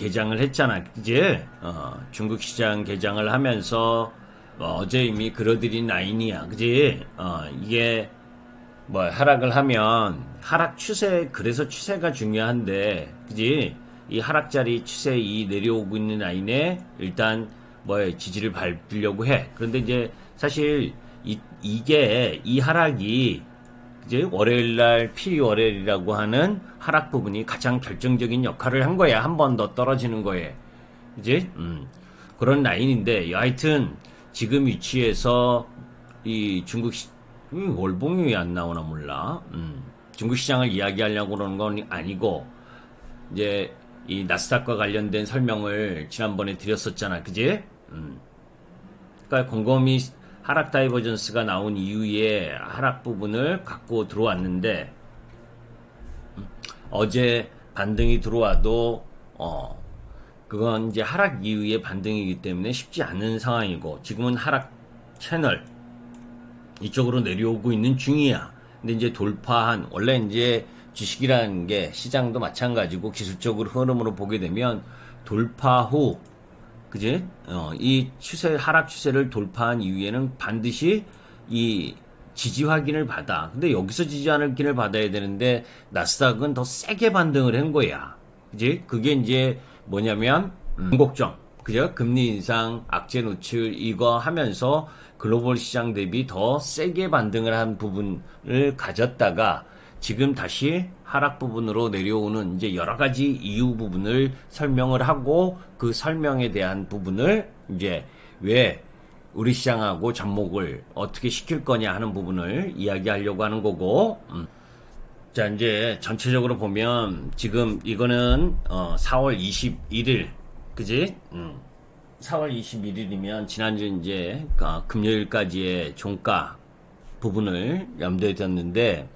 개장을 했잖아, 그지? 중국 시장 개장을 하면서 어제 이미 그러들인 라인이야, 그지? 이게 뭐 하락을 하면 하락 추세, 그래서 추세가 중요한데, 그지? 이 하락자리 추세, 이 내려오고 있는 라인에 일단 뭐 지지를 밟으려고 해. 그런데 이제 사실 이게 이 하락이 이제 월요일날 피월요일이라고 하는 하락 부분이 가장 결정적인 역할을 한 거야. 한 번 더 떨어지는 거에. 그지? 그런 라인인데, 하여튼 지금 위치에서 이 월봉이 왜 안 나오나 몰라. 중국 시장을 이야기하려고 그러는 건 아니고, 이제 이 나스닥과 관련된 설명을 지난번에 드렸었잖아. 그지? 그러니까 곰곰이 하락 다이버전스가 나온 이후에 하락 부분을 갖고 들어왔는데, 어제 반등이 들어와도 그건 이제 하락 이후의 반등이기 때문에 쉽지 않은 상황이고, 지금은 하락 채널 이쪽으로 내려오고 있는 중이야. 근데 이제 돌파한, 원래 이제 주식이라는 게 시장도 마찬가지고 기술적으로 흐름으로 보게 되면 돌파 후, 그지? 이 하락 추세를 돌파한 이후에는 반드시 이 지지 확인을 받아. 근데 여기서 지지 확인을 받아야 되는데, 나스닥은 더 세게 반등을 한 거야. 그지? 그게 이제 뭐냐면, 공곡점. 그죠? 금리 인상, 악재 노출, 이거 하면서 글로벌 시장 대비 더 세게 반등을 한 부분을 가졌다가, 지금 다시 하락 부분으로 내려오는 이제 여러 가지 이유 부분을 설명을 하고, 그 설명에 대한 부분을 이제 왜 우리 시장하고 접목을 어떻게 시킬 거냐 하는 부분을 이야기하려고 하는 거고, 자, 이제 전체적으로 보면 지금 이거는 4월 21일, 그지? 4월 21일이면 지난주 이제 금요일까지의 종가 부분을 염두에 뒀는데,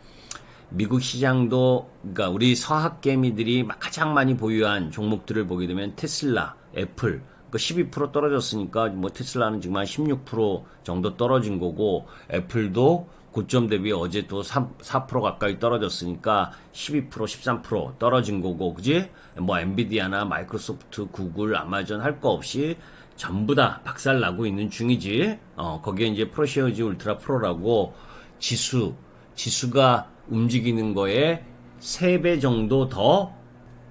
미국 시장도, 그러니까 우리 서학개미들이 가장 많이 보유한 종목들을 보게 되면 테슬라, 애플, 12% 떨어졌으니까 뭐 테슬라는 지금 한 16% 정도 떨어진 거고, 애플도 고점 대비 어제 또 4% 가까이 떨어졌으니까 12%, 13% 떨어진 거고, 그지? 뭐 엔비디아나 마이크로소프트, 구글, 아마존 할 거 없이 전부 다 박살 나고 있는 중이지. 거기에 이제 프로시어지 울트라 프로라고 지수가 움직이는 거에 3배 정도 더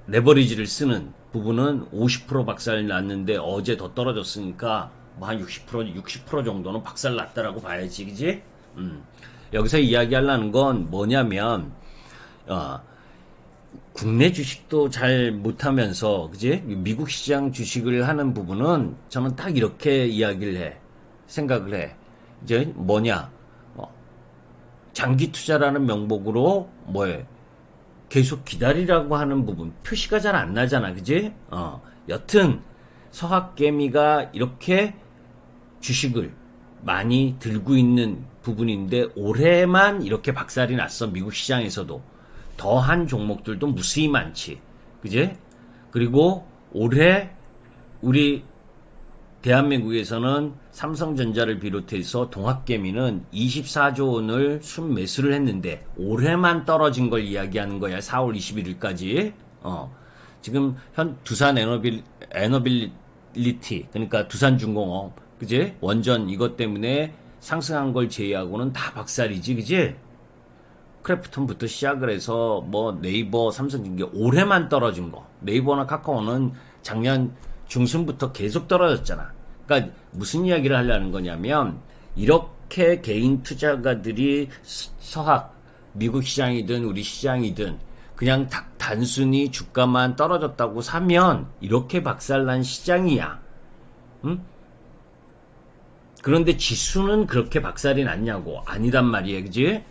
레버리지를 쓰는 부분은 50% 박살 났는데, 어제 더 떨어졌으니까 뭐 한 60% 정도는 박살 났다라고 봐야지, 그지? 여기서 이야기하려는 건 뭐냐면, 국내 주식도 잘 못하면서, 그지? 미국 시장 주식을 하는 부분은 저는 딱 이렇게 생각을 해. 이제 뭐냐? 장기 투자라는 명목으로 계속 기다리라고 하는 부분, 표시가 잘 안 나잖아, 그지? 여튼 서학개미가 이렇게 주식을 많이 들고 있는 부분인데, 올해만 이렇게 박살이 났어. 미국 시장에서도 더한 종목들도 무수히 많지, 그지? 그리고 올해 우리 대한민국에서는 삼성전자를 비롯해서 동학개미는 24조 원을 순매수를 했는데, 올해만 떨어진 걸 이야기하는 거야. 4월 21일까지. 지금 두산 에너빌리티, 그러니까 두산중공업, 그지? 원전 이것 때문에 상승한 걸 제외하고는 다 박살이지, 그지? 크래프톤부터 시작을 해서 뭐 네이버, 삼성전기 올해만 떨어진 거. 네이버나 카카오는 작년 중순부터 계속 떨어졌잖아. 그러니까 무슨 이야기를 하려는 거냐면, 이렇게 개인 투자가들이 미국 시장이든 우리 시장이든 그냥 단순히 주가만 떨어졌다고 사면 이렇게 박살난 시장이야. 응? 그런데 지수는 그렇게 박살이 났냐고. 아니단 말이에요, 그지?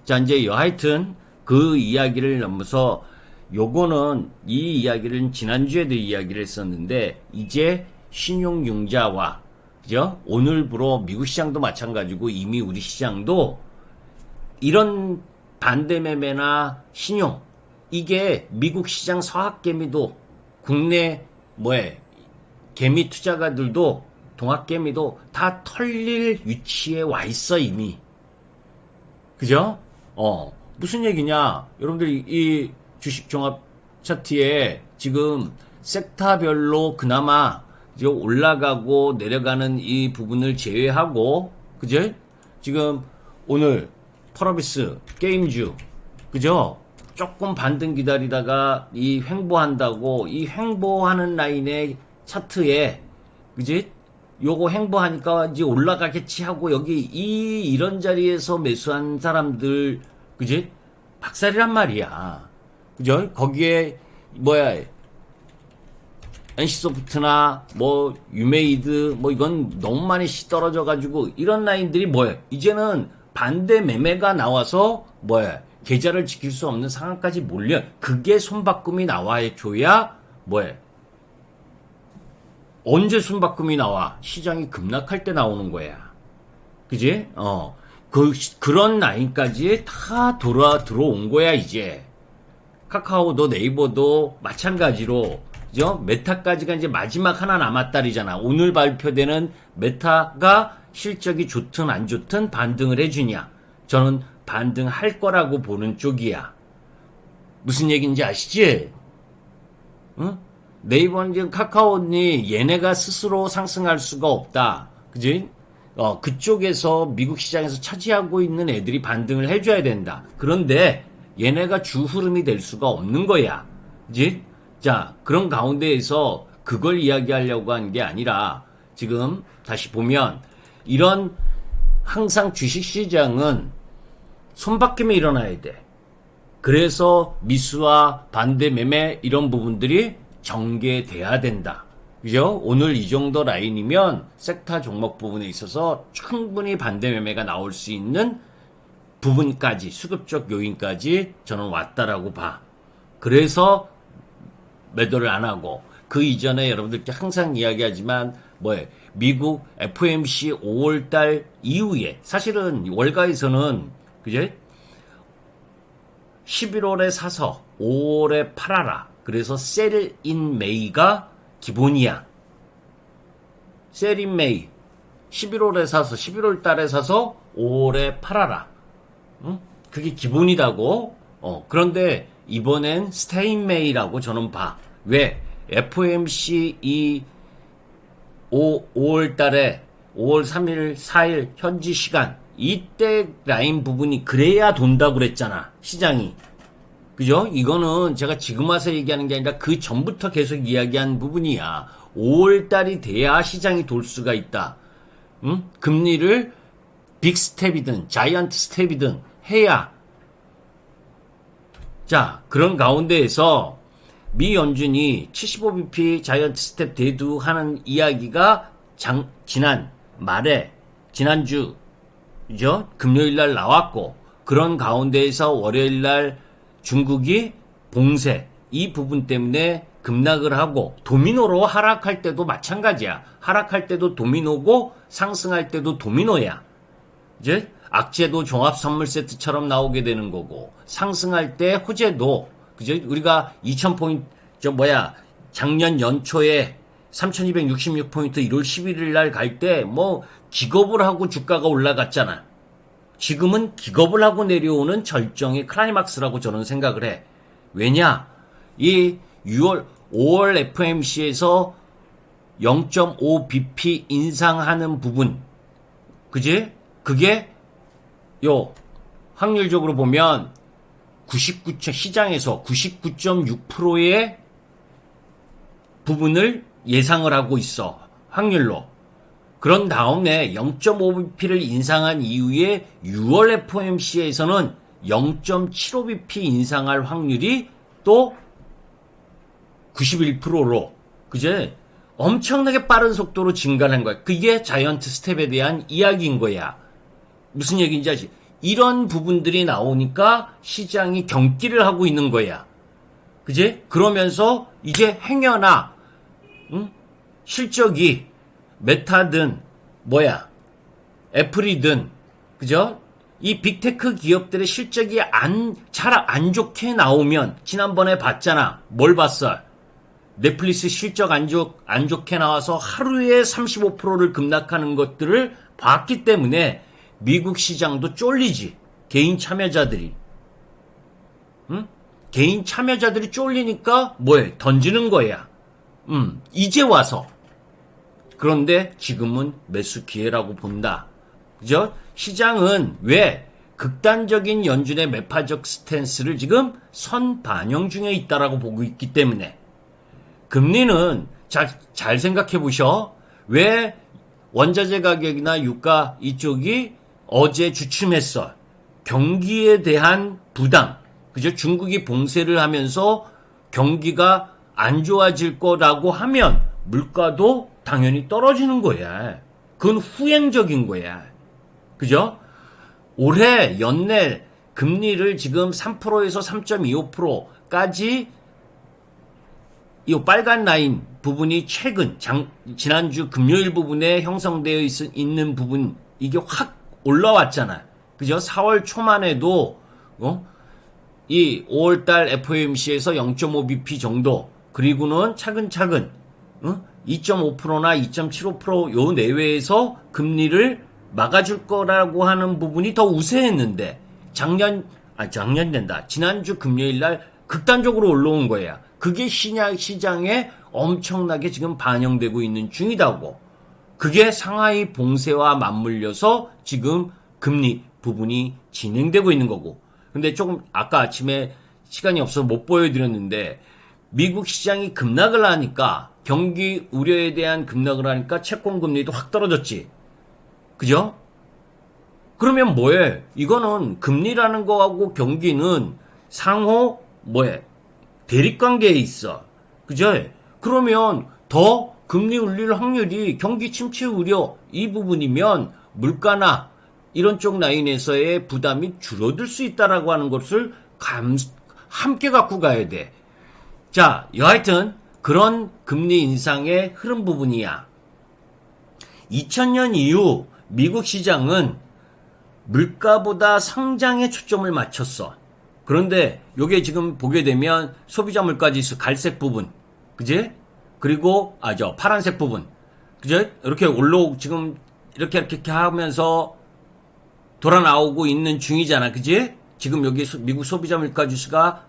자, 이제 하여튼 그 이야기를 넘어서, 요거는 이 이야기를 지난주에도 이야기를 했었는데, 이제 신용융자와, 그죠? 오늘부로 미국 시장도 마찬가지고 이미 우리 시장도 이런 반대매매나 신용, 이게 미국 시장 서학개미도, 국내 개미 투자가들도, 동학개미도 다 털릴 위치에 와 있어, 이미. 그죠? 무슨 얘기냐? 여러분들이 이 주식 종합 차트에 지금 섹터별로 그나마 이제 올라가고 내려가는 이 부분을 제외하고, 그죠? 지금 오늘 펄어비스 게임주, 그죠? 조금 반등 기다리다가 이 횡보한다고, 이 횡보하는 라인의 차트에, 그지? 요거 횡보하니까 이제 올라가겠지 하고 여기 이런 자리에서 매수한 사람들, 그지? 박살이란 말이야. 그죠? 거기에 뭐야, NC소프트나 뭐 유메이드 뭐 이건 너무 많이 떨어져 가지고 이런 라인들이 뭐야, 이제는 반대 매매가 나와서 뭐야, 계좌를 지킬 수 없는 상황까지 몰려. 그게 손바꿈이 나와야 줘야 뭐야, 언제 손바꿈이 나와? 시장이 급락할 때 나오는 거야. 그지? 그런 라인까지 다 들어온 거야, 이제. 카카오도 네이버도 마찬가지로, 그죠? 메타까지가 이제 마지막 하나 남았다리잖아. 오늘 발표되는 메타가 실적이 좋든 안 좋든 반등을 해주냐? 저는 반등할 거라고 보는 쪽이야. 무슨 얘기인지 아시지? 응? 네이버는 지금 카카오니 얘네가 스스로 상승할 수가 없다. 그지? 그쪽에서 미국 시장에서 차지하고 있는 애들이 반등을 해줘야 된다. 그런데 얘네가 주 흐름이 될 수가 없는 거야. 그지? 자, 그런 가운데에서 그걸 이야기하려고 한 게 아니라, 지금 다시 보면 이런 항상 주식시장은 손바뀜이 일어나야 돼. 그래서 미수와 반대 매매 이런 부분들이 전개돼야 된다. 그죠? 오늘 이 정도 라인이면 섹터 종목 부분에 있어서 충분히 반대 매매가 나올 수 있는 부분까지, 수급적 요인까지 저는 왔다라고 봐. 그래서 매도를 안 하고, 그 이전에 여러분들께 항상 이야기하지만 미국 FOMC 5월달 이후에 사실은 월가에서는, 그제? 11월에 사서 5월에 팔아라. 그래서 셀 인 메이가 기본이야. 셀 인 메이. 11월에 사서, 11월 달에 사서 5월에 팔아라. 응? 그게 기본이라고. 그런데 이번엔 스테이 인 메이라고 저는 봐. 왜? FOMC 5월 달에 5월 3일, 4일 현지 시간 이때 라인 부분이 그래야 돈다고 그랬잖아, 시장이. 그죠? 이거는 제가 지금 와서 얘기하는 게 아니라 그 전부터 계속 이야기한 부분이야. 5월달이 돼야 시장이 돌 수가 있다. 응? 금리를 빅 스텝이든 자이언트 스텝이든 해야. 자, 그런 가운데에서 미 연준이 75bp 자이언트 스텝 대두하는 이야기가 지난주, 그죠? 금요일날 나왔고, 그런 가운데에서 월요일날 중국이 봉쇄, 이 부분 때문에 급락을 하고, 도미노로 하락할 때도 마찬가지야. 하락할 때도 도미노고 상승할 때도 도미노야. 이제 악재도 종합 선물 세트처럼 나오게 되는 거고, 상승할 때 호재도, 그죠? 우리가 2000포인트 작년 연초에 3266포인트 1월 11일 날 갈 때 기겁을 하고 주가가 올라갔잖아. 지금은 기겁을 하고 내려오는 절정의 클라이막스라고 저는 생각을 해. 왜냐? 이 5월 FOMC에서 0.5bp 인상하는 부분, 그지? 그게 확률적으로 보면 시장에서 99.6%의 부분을 예상을 하고 있어, 확률로. 그런 다음에 0.5bp를 인상한 이후에 6월 FOMC에서는 0.75bp 인상할 확률이 또 91%로, 그제? 엄청나게 빠른 속도로 증가한 거야. 그게 자이언트 스텝에 대한 이야기인 거야. 무슨 얘기인지 아시? 이런 부분들이 나오니까 시장이 경기를 하고 있는 거야. 그제? 그러면서 이제 행여나, 실적이 메타든 애플이든, 그죠? 이 빅테크 기업들의 실적이 잘 안 좋게 나오면, 지난번에 봤잖아. 뭘 봤어? 넷플릭스 실적 안 좋게 나와서 하루에 35%를 급락하는 것들을 봤기 때문에 미국 시장도 쫄리지. 개인 참여자들이. 응? 개인 참여자들이 쫄리니까 던지는 거야. 이제 와서. 그런데 지금은 매수 기회라고 본다. 그죠? 시장은 왜 극단적인 연준의 매파적 스탠스를 지금 선반영 중에 있다라고 보고 있기 때문에 금리는 잘 생각해 보셔. 왜 원자재 가격이나 유가 이쪽이 어제 주춤했어. 경기에 대한 부담. 그죠? 중국이 봉쇄를 하면서 경기가 안 좋아질 거라고 하면 물가도 당연히 떨어지는 거야. 그건 후행적인 거야. 그죠? 올해 연내 금리를 지금 3%에서 3.25%까지 이 빨간 라인 부분이 지난주 금요일 부분에 형성되어 있는 부분, 이게 확 올라왔잖아. 그죠? 4월 초만 해도, 이 5월달 FOMC에서 0.5bp 정도, 그리고는 차근차근, 2.5%나 2.75% 요 내외에서 금리를 막아줄 거라고 하는 부분이 더 우세했는데, 지난주 금요일 날 극단적으로 올라온 거야. 그게 시장에 엄청나게 지금 반영되고 있는 중이다고. 그게 상하이 봉쇄와 맞물려서 지금 금리 부분이 진행되고 있는 거고. 근데 조금 아까 아침에 시간이 없어서 못 보여드렸는데 미국 시장이 급락을 하니까 경기 우려에 대한 급락을 하니까 채권 금리도 확 떨어졌지. 그죠? 그러면 뭐해? 이거는 금리라는 거하고 경기는 상호 대립관계에 있어. 그죠? 그러면 더 금리 올릴 확률이 경기 침체 우려 이 부분이면 물가나 이런 쪽 라인에서의 부담이 줄어들 수 있다라고 하는 것을 함께 갖고 가야 돼. 자, 여하튼 그런 금리 인상의 흐름 부분이야. 2000년 이후 미국 시장은 물가보다 성장에 초점을 맞췄어. 그런데 요게 지금 보게 되면 소비자 물가지수 갈색 부분, 그지? 그리고 파란색 부분, 그죠? 이렇게 지금 이렇게 하면서 돌아 나오고 있는 중이잖아, 그지? 지금 여기 미국 소비자 물가지수가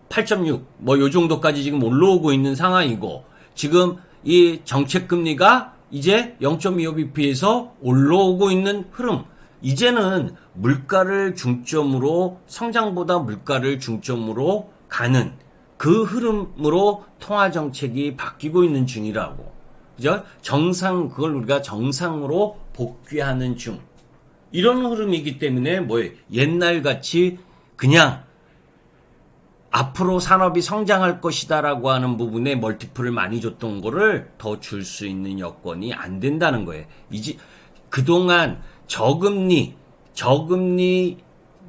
8.6, 요 정도까지 지금 올라오고 있는 상황이고, 지금 이 정책 금리가 이제 0.25bp에서 올라오고 있는 흐름. 이제는 물가를 중점으로, 성장보다 물가를 중점으로 가는 그 흐름으로 통화정책이 바뀌고 있는 중이라고. 그죠? 그걸 우리가 정상으로 복귀하는 중. 이런 흐름이기 때문에 옛날 같이 그냥 앞으로 산업이 성장할 것이다라고 하는 부분에 멀티플을 많이 줬던 거를 더 줄 수 있는 여건이 안 된다는 거예요. 이제 그동안 저금리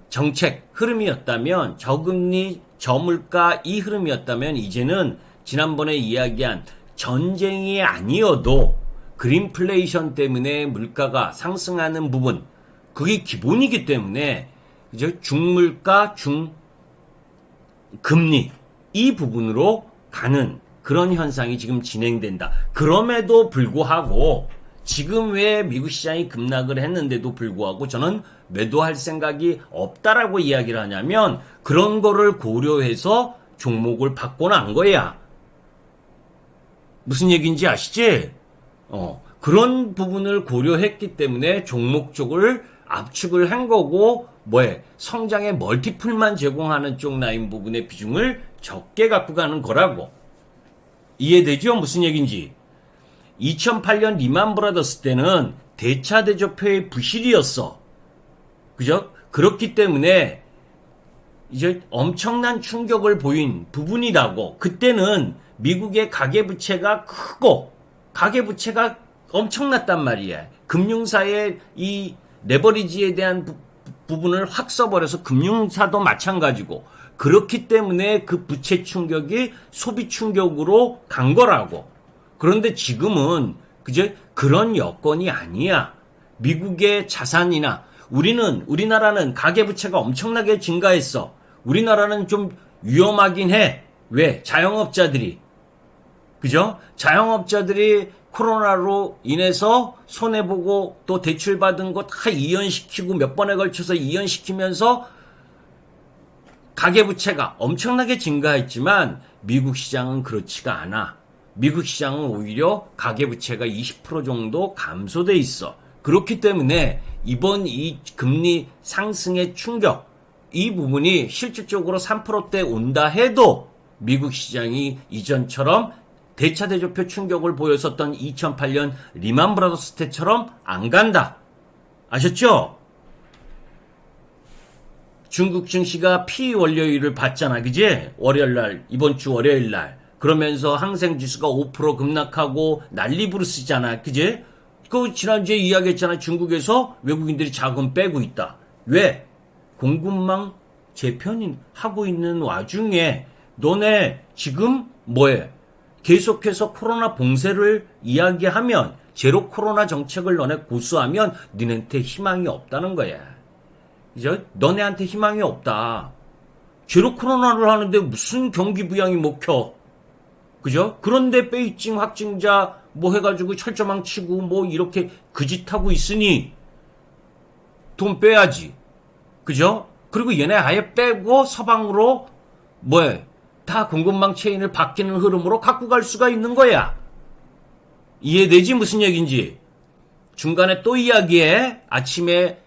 정책 흐름이었다면, 저금리, 저물가 이 흐름이었다면, 이제는 지난번에 이야기한 전쟁이 아니어도 그린플레이션 때문에 물가가 상승하는 부분, 그게 기본이기 때문에, 그죠? 중물가, 금리 이 부분으로 가는 그런 현상이 지금 진행된다. 그럼에도 불구하고 지금 왜 미국 시장이 급락을 했는데도 불구하고 저는 매도할 생각이 없다라고 이야기를 하냐면, 그런 거를 고려해서 종목을 바꿔놓은 거야. 무슨 얘기인지 아시지? 그런 부분을 고려했기 때문에 종목 쪽을 압축을 한 거고, 성장의 멀티플만 제공하는 쪽 라인 부분의 비중을 적게 갖고 가는 거라고. 이해되죠? 무슨 얘기인지. 2008년 리만 브라더스 때는 대차대조표의 부실이었어. 그죠? 그렇기 때문에 이제 엄청난 충격을 보인 부분이라고. 그때는 미국의 가계부채가 크고 가계부채가 엄청났단 말이야. 금융사의 이 레버리지에 대한 부분을 확 써버려서 금융사도 마찬가지고, 그렇기 때문에 그 부채 충격이 소비 충격으로 간 거라고. 그런데 지금은 그런 여건이 아니야. 미국의 자산이나 우리나라는 가계부채가 엄청나게 증가했어. 우리나라는 좀 위험하긴 해. 왜? 자영업자들이. 그죠? 자영업자들이 코로나로 인해서 손해보고 또 대출받은 거 다 이연시키고 몇 번에 걸쳐서 이연시키면서 가계부채가 엄청나게 증가했지만 미국 시장은 그렇지가 않아. 미국 시장은 오히려 가계부채가 20% 정도 감소돼 있어. 그렇기 때문에 이번 이 금리 상승의 충격, 이 부분이 실질적으로 3%대 온다 해도 미국 시장이 이전처럼 대차대조표 충격을 보였었던 2008년 리만 브라더스 때처럼 안 간다. 아셨죠? 중국 증시가 피월요일을 봤잖아, 그지? 월요일날, 이번 주 월요일날. 그러면서 항생지수가 5% 급락하고 난리 부르스잖아, 그지? 그 지난주에 이야기했잖아. 중국에서 외국인들이 자금 빼고 있다. 왜? 공급망 재편이 하고 있는 와중에 너네 지금 뭐해? 계속해서 코로나 봉쇄를 이야기하면 제로 코로나 정책을 너네 고수하면 너네한테 희망이 없다는 거야. 그죠? 너네한테 희망이 없다. 제로 코로나를 하는데 무슨 경기 부양이 먹혀? 그죠? 그런데 베이징 확진자 뭐 해가지고 철조망 치고 뭐 이렇게 그 짓 하고 있으니 돈 빼야지. 그죠? 그리고 얘네 아예 빼고 서방으로 뭐해? 다 공급망 체인을 바뀌는 흐름으로 갖고 갈 수가 있는 거야. 이해되지? 무슨 얘기인지. 중간에 또 이야기해. 아침에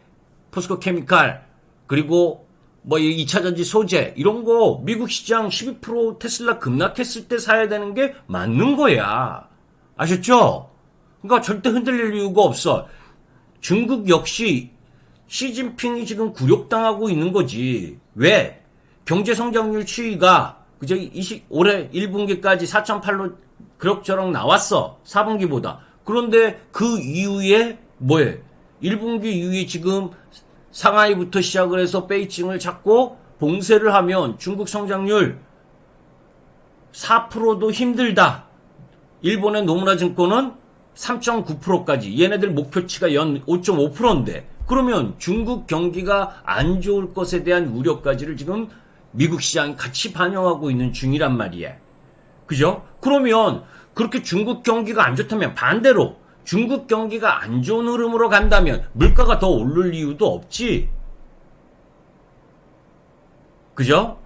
포스코 케미칼 그리고 뭐 2차전지 소재 이런 거 미국 시장 12% 테슬라 급락했을 때 사야 되는 게 맞는 거야. 아셨죠? 그러니까 절대 흔들릴 이유가 없어. 중국 역시 시진핑이 지금 굴욕당하고 있는 거지. 왜? 경제성장률 추이가 그저 올해 1분기까지 4.8로 그럭저럭 나왔어. 4분기보다. 그런데 그 이후에 뭐해? 1분기 이후에 지금 상하이부터 시작을 해서 베이징을 잡고 봉쇄를 하면 중국 성장률 4%도 힘들다. 일본의 노무라 증권은 3.9%까지. 얘네들 목표치가 연 5.5%인데 그러면 중국 경기가 안 좋을 것에 대한 우려까지를 지금 미국 시장이 같이 반영하고 있는 중이란 말이야. 그죠? 그러면 그렇게 중국 경기가 안 좋다면 반대로 중국 경기가 안 좋은 흐름으로 간다면 물가가 더 오를 이유도 없지. 그죠?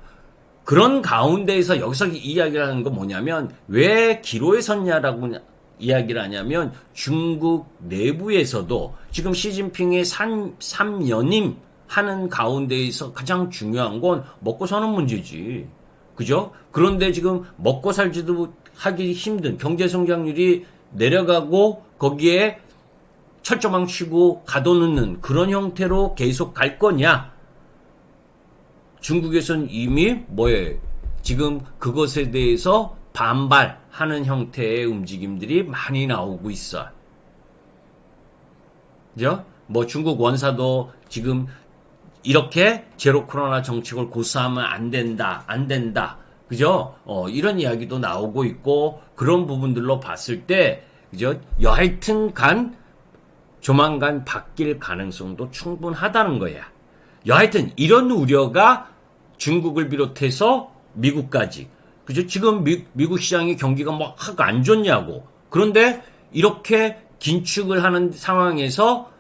그런 가운데에서 여기서 이야기를 하는 건 뭐냐면 왜 기로에 섰냐라고 이야기를 하냐면 중국 내부에서도 지금 시진핑의 3연임 하는 가운데에서 가장 중요한 건 먹고 사는 문제지. 그죠? 그런데 지금 먹고 살지도 하기 힘든 경제 성장률이 내려가고 거기에 철조망 치고 가둬놓는 그런 형태로 계속 갈 거냐? 중국에서는 이미 뭐에 지금 그것에 대해서 반발하는 형태의 움직임들이 많이 나오고 있어. 그죠? 뭐 중국 원사도 지금 이렇게 제로 코로나 정책을 고수하면 안 된다. 그죠? 이런 이야기도 나오고 있고, 그런 부분들로 봤을 때, 그죠? 여하튼 조만간 바뀔 가능성도 충분하다는 거야. 여하튼, 이런 우려가 중국을 비롯해서 미국까지. 그죠? 지금 미국 시장의 경기가 뭐 하고 안 좋냐고. 그런데 이렇게 긴축을 하는 상황에서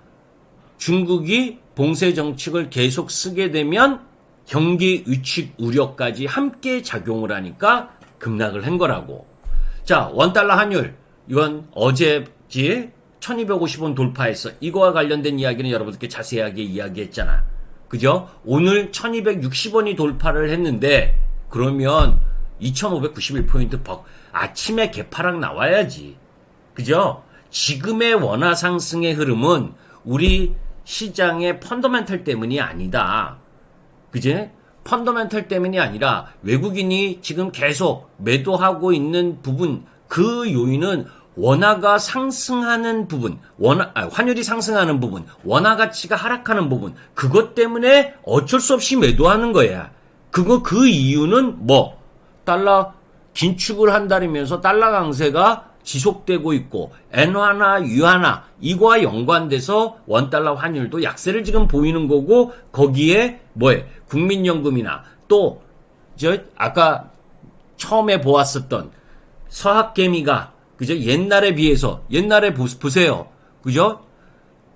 중국이 봉쇄 정책을 계속 쓰게 되면 경기 위축 우려까지 함께 작용을 하니까 급락을 한 거라고. 자, 원달러 환율. 이건 어제지 1250원 돌파했어. 이거와 관련된 이야기는 여러분들께 자세하게 이야기했잖아. 그죠? 오늘 1260원이 돌파를 했는데 그러면 2591포인트 아침에 개파락 나와야지. 그죠? 지금의 원화 상승의 흐름은 우리 시장의 펀더멘털 때문이 아니다. 그제? 펀더멘털 때문이 아니라 외국인이 지금 계속 매도하고 있는 부분, 그 요인은 원화가 상승하는 부분, 환율이 상승하는 부분, 원화 가치가 하락하는 부분, 그것 때문에 어쩔 수 없이 매도하는 거야. 그 이유는 뭐? 달러 긴축을 한다면서 달러 강세가 지속되고 있고 엔화나 유화나 이거와 연관돼서 원달러 환율도 약세를 지금 보이는 거고 거기에 뭐에 국민연금이나 또 아까 처음에 보았었던 서학개미가 그죠? 옛날에 비해서 옛날에 보세요. 그죠?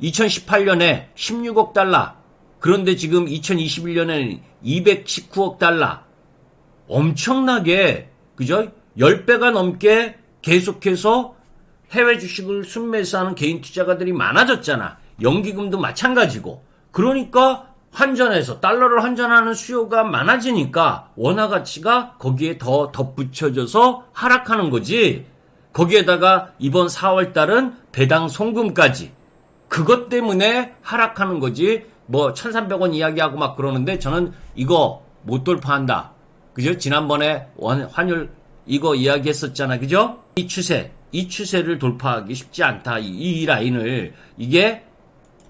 2018년에 16억 달러 그런데 지금 2021년에는 219억 달러. 엄청나게, 그죠? 10배가 넘게 계속해서 해외 주식을 순매수하는 개인 투자가들이 많아졌잖아. 연기금도 마찬가지고. 그러니까 환전해서 달러를 환전하는 수요가 많아지니까 원화 가치가 거기에 더 덧붙여져서 하락하는 거지. 거기에다가 이번 4월 달은 배당 송금까지. 그것 때문에 하락하는 거지. 뭐 1,300원 이야기하고 막 그러는데 저는 이거 못 돌파한다. 그죠? 지난번에 환율 이거 이야기했었잖아. 그죠? 이 추세를 돌파하기 쉽지 않다. 이 라인을. 이게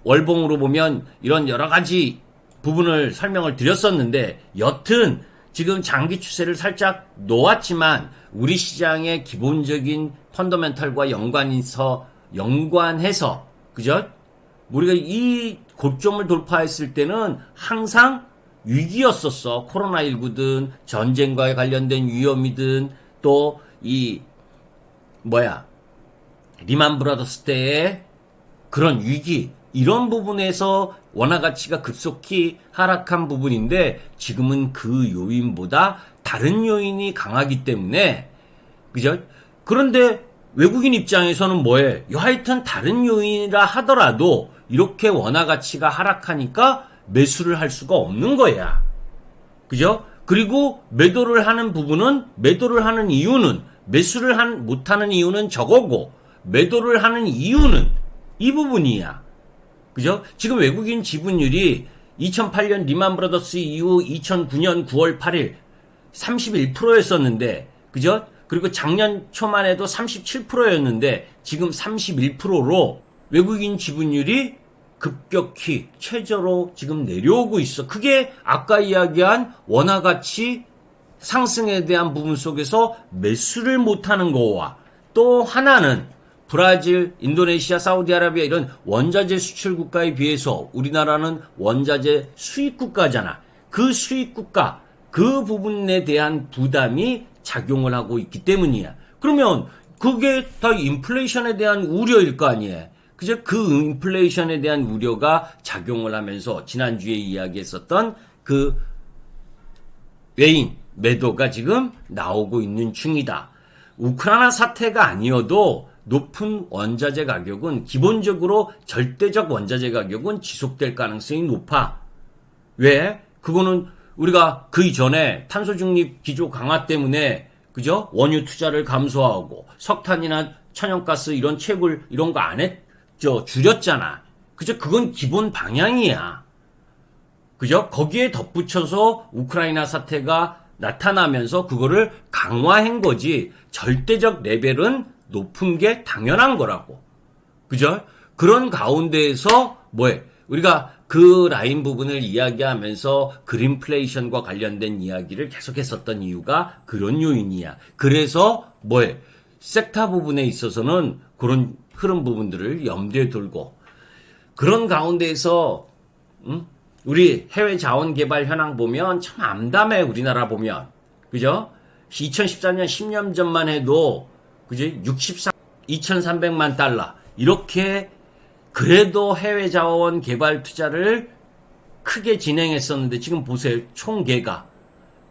월봉으로 보면 이런 여러 가지 부분을 설명을 드렸었는데, 여튼 지금 장기 추세를 살짝 놓았지만 우리 시장의 기본적인 펀더멘탈과 연관해서 그죠? 우리가 이 고점을 돌파했을 때는 항상 위기였었어. 코로나19든 전쟁과 관련된 위험이든 또 리만 브라더스 때의 그런 위기, 이런 부분에서 원화 가치가 급속히 하락한 부분인데, 지금은 그 요인보다 다른 요인이 강하기 때문에, 그죠? 그런데 외국인 입장에서는 하여튼 다른 요인이라 하더라도 이렇게 원화 가치가 하락하니까 매수를 할 수가 없는 거야. 그죠? 그리고 매도를 하는 이유는, 매수를 못하는 이유는 저거고, 매도를 하는 이유는 이 부분이야. 그죠? 지금 외국인 지분율이 2008년 리만 브라더스 이후 2009년 9월 8일 31%였었는데, 그죠? 그리고 작년 초만 해도 37%였는데, 지금 31%로 외국인 지분율이 급격히 최저로 지금 내려오고 있어. 그게 아까 이야기한 원화 가치 상승에 대한 부분 속에서 매수를 못하는 거와, 또 하나는 브라질, 인도네시아, 사우디아라비아 이런 원자재 수출 국가에 비해서 우리나라는 원자재 수입 국가잖아. 그 수입 국가, 그 부분에 대한 부담이 작용을 하고 있기 때문이야. 그러면 그게 다 인플레이션에 대한 우려일 거 아니에요. 그죠? 그 인플레이션에 대한 우려가 작용을 하면서 지난주에 이야기했었던 그 외인 매도가 지금 나오고 있는 중이다. 우크라이나 사태가 아니어도 높은 원자재 가격은 기본적으로 절대적 원자재 가격은 지속될 가능성이 높아. 왜? 그거는 우리가 그 이전에 탄소 중립 기조 강화 때문에, 그죠? 원유 투자를 감소하고 석탄이나 천연가스 이런 채굴 이런 거 안 줄였잖아. 그죠? 그건 기본 방향이야. 그죠? 거기에 덧붙여서 우크라이나 사태가 나타나면서 그거를 강화한 거지, 절대적 레벨은 높은 게 당연한 거라고. 그죠? 그런 가운데에서 우리가 그 라인 부분을 이야기하면서 그린플레이션과 관련된 이야기를 계속했었던 이유가 그런 요인이야. 그래서 섹터 부분에 있어서는 그런 흐름 부분들을 염두에 두고, 그런 가운데에서 우리 해외 자원 개발 현황 보면 참 암담해. 우리나라 보면, 그죠? 2014년 10년 전만 해도 그죠? 2,300만 달러 이렇게 그래도 해외 자원 개발 투자를 크게 진행했었는데, 지금 보세요. 총계가,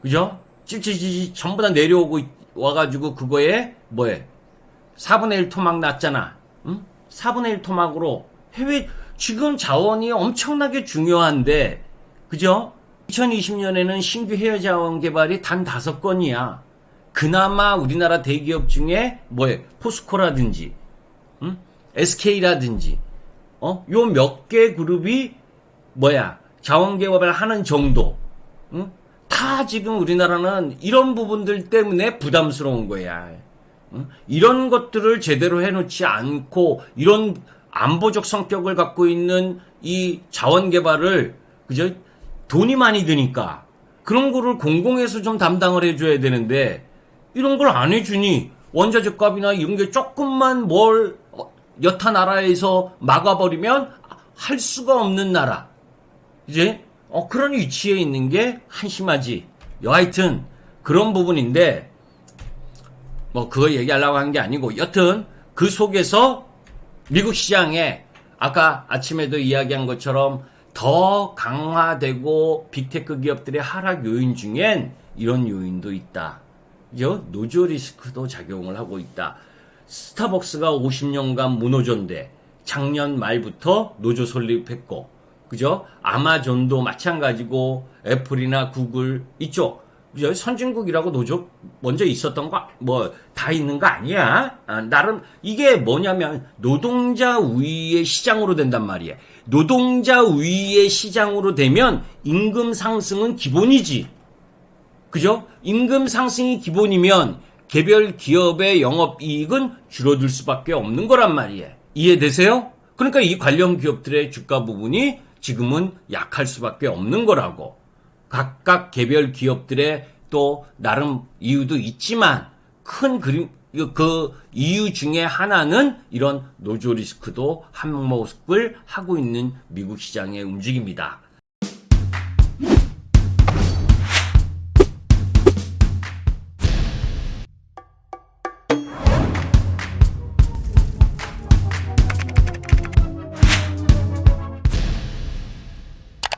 그죠? 찔찔찔 전부 다 내려오고 와가지고 그거에 4분의 1 토막 났잖아. 4분의 1 토막으로 해외 지금 자원이 엄청나게 중요한데, 그죠? 2020년에는 신규 해외 자원 개발이 단 5건이야. 그나마 우리나라 대기업 중에 포스코라든지, SK라든지, 요 몇 개 그룹이 자원 개발을 하는 정도. 다 지금 우리나라는 이런 부분들 때문에 부담스러운 거야. 이런 것들을 제대로 해놓지 않고 이런 안보적 성격을 갖고 있는 이 자원 개발을, 그죠? 돈이 많이 드니까 그런 거를 공공에서 좀 담당을 해줘야 되는데, 이런 걸 안 해주니 원자재 값이나 이런 게 조금만 여타 나라에서 막아버리면 할 수가 없는 나라. 이제 그런 위치에 있는 게 한심하지. 여하튼 그런 부분인데, 그거 얘기하려고 한 게 아니고, 여튼 그 속에서 미국 시장에 아까 아침에도 이야기한 것처럼 더 강화되고 빅테크 기업들의 하락 요인 중엔 이런 요인도 있다. 그죠? 노조 리스크도 작용을 하고 있다. 스타벅스가 50년간 무노조인데 작년 말부터 노조 설립했고, 그죠? 아마존도 마찬가지고 애플이나 구글 이쪽, 그죠? 선진국이라고 노조 먼저 있었던 거 뭐 다 있는 거 아니야? 나름 이게 뭐냐면 노동자 우위의 시장으로 된단 말이야. 노동자 우위의 시장으로 되면 임금 상승은 기본이지. 그죠? 임금 상승이 기본이면 개별 기업의 영업이익은 줄어들 수밖에 없는 거란 말이에요. 이해되세요? 그러니까 이 관련 기업들의 주가 부분이 지금은 약할 수밖에 없는 거라고. 각각 개별 기업들의 또 나름 이유도 있지만 큰 그림, 그 이유 중에 하나는 이런 노조 리스크도 한몫을 하고 있는 미국 시장의 움직임이다.